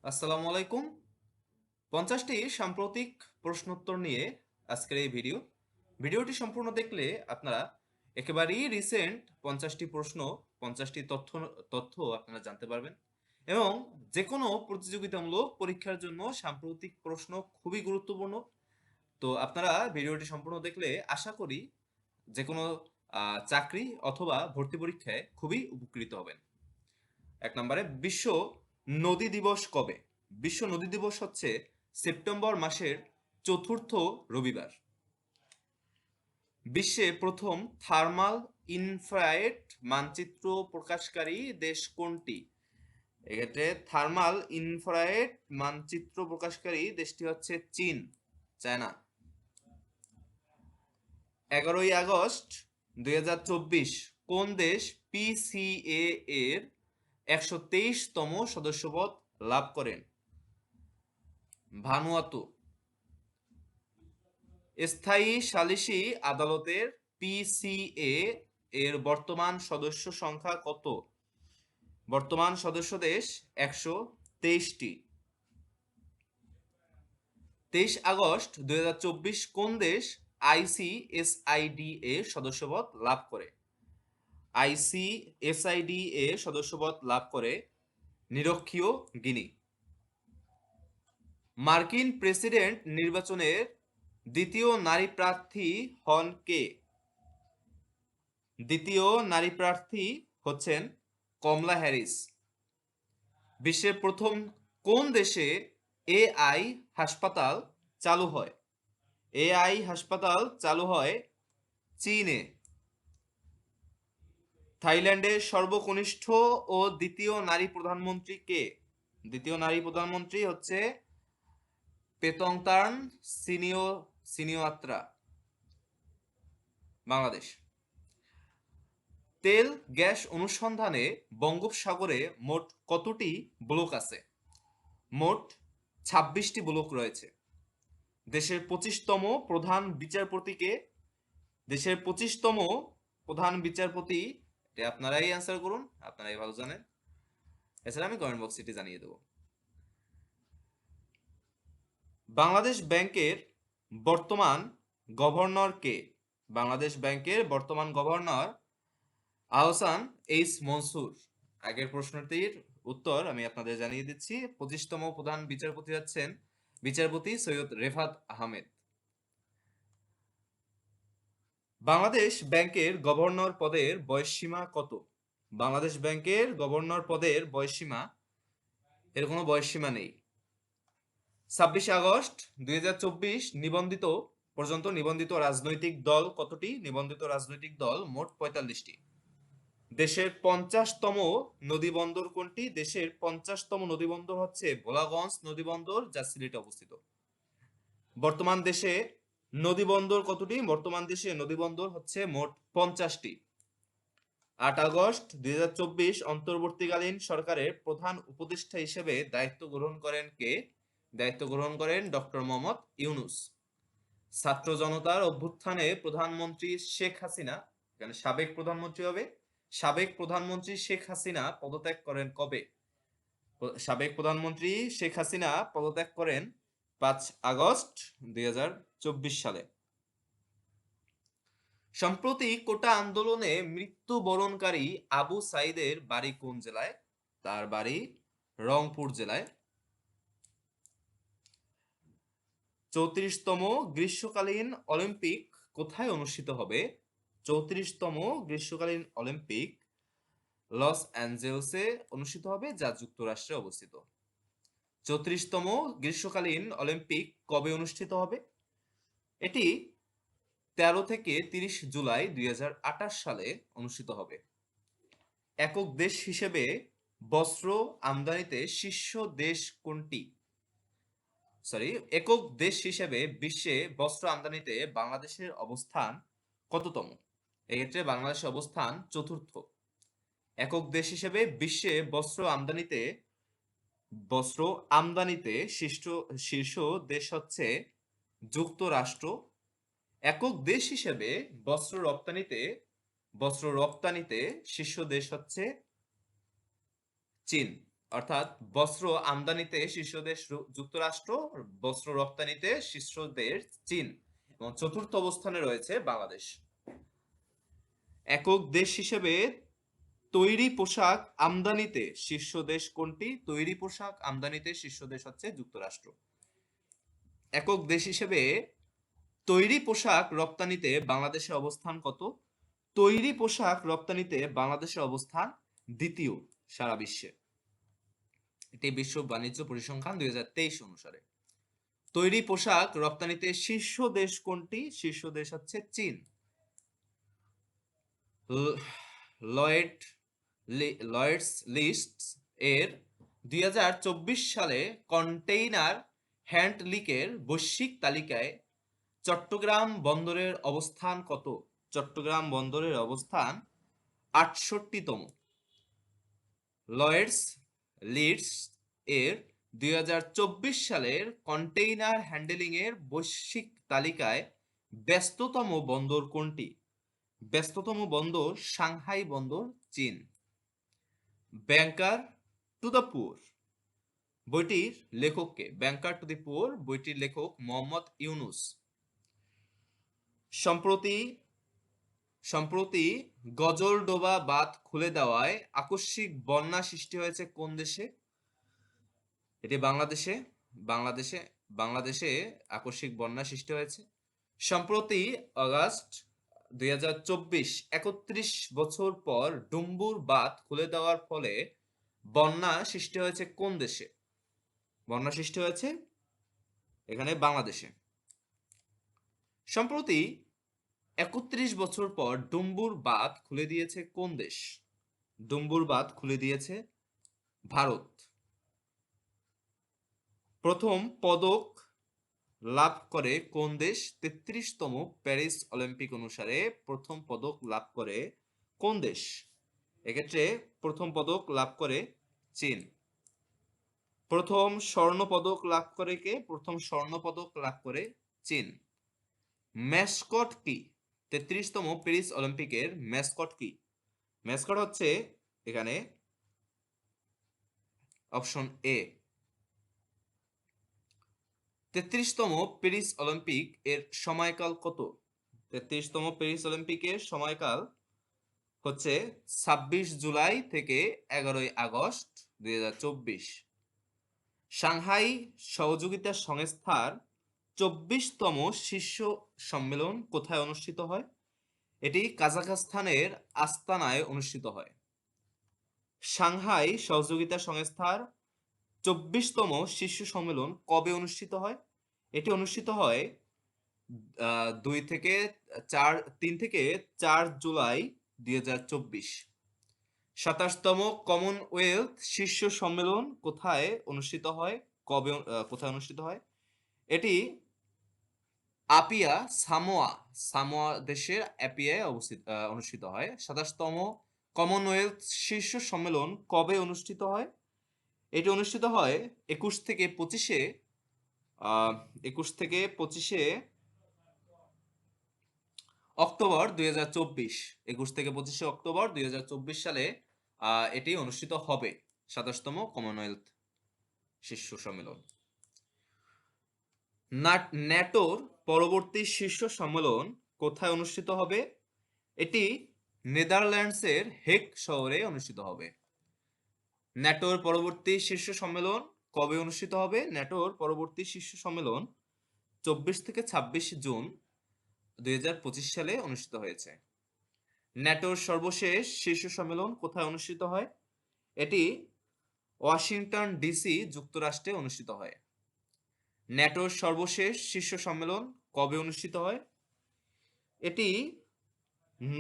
আসসালামু আলাইকুম। 50টি সাম্প্রতিক প্রশ্নোত্তর নিয়ে আজকের এই ভিডিওটি সম্পূর্ণ দেখলে আপনারা একেবারেই রিসেন্ট 50টি প্রশ্ন, 50টি তথ্য আপনারা জানতে পারবেন এবং যে কোনো প্রতিযোগিতামূলক পরীক্ষার জন্য সাম্প্রতিক প্রশ্ন খুবই গুরুত্বপূর্ণ। তো আপনারা ভিডিওটি সম্পূর্ণ দেখলে আশা করি যে কোনো চাকরি অথবা ভর্তি পরীক্ষায় খুবই উপকৃত হবেন। 1 নম্বরে বিশ্ব নদী দিবস কবে? বিশ্ব নদী দিবস হচ্ছে সেপ্টেম্বর মাসের চতুর্থ রবিবার। বিশ্বে প্রথম থার্মাল ইনফ্রারেড মানচিত্র প্রকাশকারী দেশ কোনটি? এক্ষেত্রে থার্মাল ইনফ্রারেড মানচিত্র প্রকাশকারী দেশটি হচ্ছে চীন, চায়না। 11ই আগস্ট 2024 কোন দেশ পিসিএ এর 123তম সদস্যপদ লাভ করেন? ভানুয়াতু। স্থায়ী সালিসি আদালতের পিসিএ এর বর্তমান সদস্য সংখ্যা কত? বর্তমান সদস্য দেশ 123টি। 23 আগস্ট 2024 কোন দেশ আইসিএসআইডি এ সদস্যপদ লাভ করে? আইসিএসআইডি এ সদস্যপদ লাভ করে নিরক্ষীয় গিনি। মার্কিন প্রেসিডেন্ট নির্বাচনের দ্বিতীয় নারী প্রার্থী হন কে? দ্বিতীয় নারী প্রার্থী হচ্ছেন কমলা হ্যারিস। বিশ্বের প্রথম কোন দেশে এআই হাসপাতাল চালু হয়? এআই হাসপাতাল চালু হয় চীনে। থাইল্যান্ডের সর্বকনিষ্ঠ ও দ্বিতীয় নারী প্রধানমন্ত্রী কে? দ্বিতীয় নারী প্রধানমন্ত্রী হচ্ছে পেতংতার্ন সিনিওয়াত্রা, বাংলাদেশ। তেল গ্যাস অনুসন্ধানে বঙ্গোপসাগরে মোট কতটি ব্লক আছে? মোট 26টি ব্লক রয়েছে। দেশের 25তম প্রধান বিচারপতিকে? দেশের 25তম প্রধান বিচারপতি, এটা আপনারাই অ্যান্সার করুন, আপনারাই ভালো জানেন। এছাড়া আমি কমেন্ট বক্সে এটি জানিয়ে দেব। বাংলাদেশ ব্যাংকের বর্তমান গভর্নর কে? বাংলাদেশ ব্যাংকের বর্তমান গভর্নর আহসান এইচ মনসুর। আগের প্রশ্নটির উত্তর আমি আপনাদের জানিয়ে দিচ্ছি। 25তম প্রধান বিচারপতি হচ্ছেন বিচারপতি সৈয়দ রেফাত আহমেদ। বাংলাদেশ ব্যাংকের গভর্নর পদের বয়সসীমা কত? বাংলাদেশ ব্যাংকের গভর্নর পদের বয়সসীমা, এর কোনো বয়সসীমা নেই। 26 আগস্ট 2024 পর্যন্ত নিবন্ধিত রাজনৈতিক দল কতটি? নিবন্ধিত রাজনৈতিক দল মোট 45টি। দেশের 50তম নদীবন্দর কোনটি? দেশের 50তম নদীবন্দর হচ্ছে ভোলাগঞ্জ নদীবন্দর, যা সিলেটে অবস্থিত। বর্তমান দেশে নদীবন্দর কতটি? বর্তমান দেশে নদীবন্দর হচ্ছে মোট 50টি। 8 আগস্ট 2024 অন্তর্বর্তীকালীন সরকারের প্রধান উপদেষ্টা হিসেবে দায়িত্ব গ্রহণ করেন কে? দায়িত্ব গ্রহণ করেন ডক্টর মোহাম্মদ ইউনুস। ছাত্র জনতার অভ্যুত্থানে প্রধানমন্ত্রী শেখ হাসিনা, এখানে সাবেক প্রধানমন্ত্রী হবে, সাবেক প্রধানমন্ত্রী শেখ হাসিনা পদত্যাগ করেন কবে? সাবেক প্রধানমন্ত্রী শেখ হাসিনা পদত্যাগ করেন 5 আগস্ট 2024 সালে। সম্প্রতি কোটা আন্দোলনে মৃত্যুবরণকারী আবু সাইদের বাড়ি কোন জেলায়? তার বাড়ি রংপুর জেলায়। 34তম গ্রীষ্মকালীন অলিম্পিক কোথায় অনুষ্ঠিত হবে? 34তম গ্রীষ্মকালীন অলিম্পিক লস অ্যাঞ্জেলসে অনুষ্ঠিত হবে, যা যুক্তরাষ্ট্রে অবস্থিত। 34তম গ্রীষ্মকালীন অলিম্পিক কবে অনুষ্ঠিত হবে? এটি 13 থেকে 30 জুলাই 2028 সালে অনুষ্ঠিত হবে। একক দেশ হিসেবে বস্ত্র আমদানিতে শীর্ষ দেশ কোনটি? একক দেশ হিসেবে বিশ্বে বস্ত্র আমদানিতে বাংলাদেশের অবস্থান কততম? এক্ষেত্রে বাংলাদেশের অবস্থান চতুর্থ। একক দেশ হিসেবে বিশ্বে বস্ত্র আমদানিতে শীর্ষ দেশ হচ্ছে যুক্তরাষ্ট্র। একক দেশ হিসেবে বস্ত্র রপ্তানিতে শীর্ষ দেশ হচ্ছে চীন। অর্থাৎ বস্ত্র আমদানিতে শীর্ষ দেশ যুক্তরাষ্ট্র, বস্ত্র রপ্তানিতে শীর্ষ দেশ চীন এবং চতুর্থ অবস্থানে রয়েছে বাংলাদেশ। একক দেশ হিসেবে তৈরি পোশাক আমদানিতে শীর্ষ দেশ কোনটি? তৈরি পোশাক আমদানিতে শীর্ষ দেশ হচ্ছে যুক্তরাষ্ট্র। একক দেশ হিসেবে তৈরি পোশাক রপ্তানিতে বাংলাদেশের অবস্থান কত? তৈরি পোশাক রপ্তানিতে বাংলাদেশের অবস্থান দ্বিতীয় সারা বিশ্বে। এটি বিশ্ব বাণিজ্য পরিসংখ্যান 2023 অনুসারে। তৈরি পোশাক রপ্তানিতে শীর্ষ দেশ কোনটি? শীর্ষ দেশ হচ্ছে চীন। লয়েডস লিস্টস এর 2024 সালে কন্টেইনার হ্যান্ডলিংয়ের বৈশ্বিক তালিকায় চট্টগ্রাম বন্দরের অবস্থান কত? চট্টগ্রাম বন্দরের অবস্থান 68তম। লয়েডস লিস্টস এর 2024 সালের কন্টেইনার হ্যান্ডলিং এর বৈশ্বিক তালিকায় ব্যস্ততম বন্দর কোনটি? ব্যস্ততম বন্দর সাংহাই বন্দর, চীন। ব্যাংকার টু দ্য পুয়ার বইটির লেখককে? ব্যাংকার টু দ্য পুয়ার বইটির লেখক মোহাম্মদ ইউনুস। সম্প্রতি গজলডোবা বাঁধ খুলে দেওয়ায় আকস্মিক বন্যা সৃষ্টি হয়েছে কোন দেশে? এটি বাংলাদেশে। বাংলাদেশে আকস্মিক বন্যা সৃষ্টি হয়েছে। সম্প্রতি আগস্ট 2024 31 বছর পর ডুম্বুর বাঁধ খুলে দেওয়ার ফলে বন্যা সৃষ্টি হয়েছে কোন দেশে? বন্যা সৃষ্টি হয়েছে এখানে বাংলাদেশে। সম্প্রতি 31 বছর পর ডুম্বুর বাঁধ খুলে দিয়েছে কোন দেশ? ডুম্বুর বাঁধ খুলে দিয়েছে ভারত। প্রথম পদক লাভ করে কোন দেশ? 33তম প্যারিস অলিম্পিক অনুসারে প্রথম পদক লাভ করে কোন দেশ? এক্ষেত্রে প্রথম পদক লাভ করে চীন। প্রথম স্বর্ণ পদক লাভ করে কে? প্রথম স্বর্ণ পদক লাভ করে চীন। ম্যাসকট কি? 33তম প্যারিস অলিম্পিকের ম্যাসকট কি? ম্যাসকট হচ্ছে এখানে অপশন এ। 33তম প্যারিস অলিম্পিক এর সময়কাল কত? 33তম প্যারিস অলিম্পিকের সময়কাল হচ্ছে 26 জুলাই থেকে 11 আগস্ট 2024। সাংহাই সহযোগিতা সংস্থার 24তম শীর্ষ সম্মেলন কোথায় অনুষ্ঠিত হয়? এটি কাজাখস্তানের আস্তানায় অনুষ্ঠিত হয়। সাংহাই সহযোগিতা সংস্থার 24তম শীর্ষ সম্মেলন কবে অনুষ্ঠিত হয়? এটি অনুষ্ঠিত হয় 3 থেকে 4 জুলাই 2024। 27তম কমনওয়েলথ শীর্ষ সম্মেলন কোথায় অনুষ্ঠিত হয়? কোথায় অনুষ্ঠিত হয়? এটি আপিয়া, সামোয়া দেশের অ্যাপিয়ায় অনুষ্ঠিত হয়। 27তম কমনওয়েলথ শীর্ষ সম্মেলন কবে অনুষ্ঠিত হয়? এটি অনুষ্ঠিত হয় 21 থেকে 25 অক্টোবর 2024। 21 থেকে 25 অক্টোবর 2024 সালে এটি অনুষ্ঠিত হবে 27তম কমনওয়েলথ শীর্ষ সম্মেলন। ন্যাটোর পরবর্তী শীর্ষ সম্মেলন কোথায় অনুষ্ঠিত হবে? এটি নেদারল্যান্ডসের হেগ শহরে অনুষ্ঠিত হবে। ন্যাটোর পরবর্তী শীর্ষ সম্মেলন কবে অনুষ্ঠিত হবে? ন্যাটোর পরবর্তী শীর্ষ সম্মেলন 24 থেকে 26 জুন 2025 সালে অনুষ্ঠিত হয়েছে। ন্যাটোর সর্বশেষ শীর্ষ সম্মেলন কোথায় অনুষ্ঠিত হয়? এটি ওয়াশিংটন ডিসি, যুক্তরাষ্ট্রে অনুষ্ঠিত হয়। ন্যাটোর সর্বশেষ শীর্ষ সম্মেলন কবে অনুষ্ঠিত হয়? এটি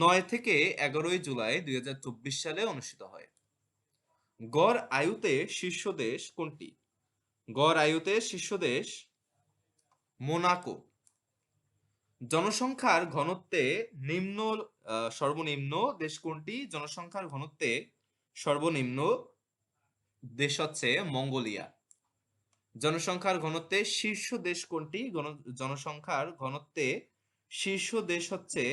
9 থেকে 11 জুলাই 2024 সালে অনুষ্ঠিত হয়। গড় আয়ুতে শীর্ষ দেশ কোনটি? গড় আয়ুতে শীর্ষ দেশ মোনাকো। জনসংখ্যার ঘনত্বে সর্বনিম্ন দেশ কোনটি? জনসংখ্যার ঘনত্বে সর্বনিম্ন দেশ হচ্ছে মঙ্গোলিয়া। জনসংখ্যার ঘনত্বে শীর্ষ দেশ কোনটি? জনসংখ্যার ঘনত্বে শীর্ষ দেশ হচ্ছে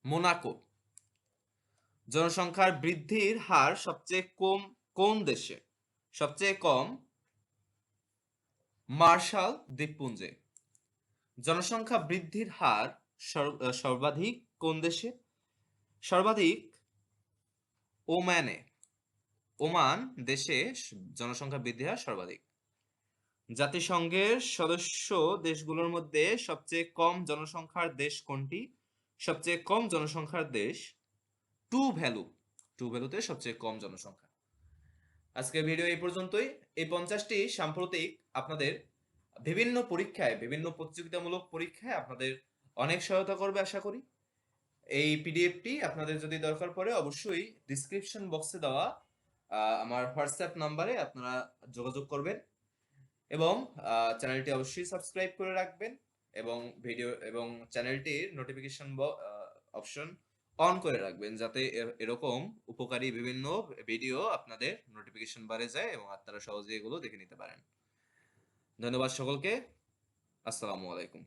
মোনাকো। জনসংখ্যার বৃদ্ধির হার সবচেয়ে কম কোন দেশে? সবচেয়ে কম মার্শাল দ্বীপপুঞ্জে। জনসংখ্যা বৃদ্ধির হার সর্বাধিক কোন দেশে? সর্বাধিক ওমানে। ওমান দেশে জনসংখ্যা বৃদ্ধির হার সর্বাধিক। জাতিসংঘের সদস্য দেশগুলোর মধ্যে সবচেয়ে কম জনসংখ্যার দেশ কোনটি? সবচেয়ে কম জনসংখ্যার দেশ টু ভ্যালুতে সবচেয়ে কম জনসংখ্যা। আজকের ভিডিও এই পর্যন্তই। এই 50টি সাম্প্রতিক আপনাদের বিভিন্ন পরীক্ষায়, বিভিন্ন প্রতিযোগিতামূলক পরীক্ষায় আপনাদের অনেক সহায়তা করবে আশা করি। এই পিডিএফটি আপনাদের যদি দরকার পড়ে অবশ্যই ডিসক্রিপশন বক্সে দেওয়া আমার হোয়াটসঅ্যাপ নাম্বারে আপনারা যোগাযোগ করবেন এবং চ্যানেলটি অবশ্যই সাবস্ক্রাইব করে রাখবেন এবং ভিডিও এবং চ্যানেলটির নোটিফিকেশন অপশন অন করে রাখবেন যাতে এরকম উপকারী বিভিন্ন ভিডিও আপনাদের নোটিফিকেশন বারে যায় এবং আপনারা সহজে এগুলো দেখে নিতে পারেন। ধন্যবাদ সকলকে। আসসালামু আলাইকুম।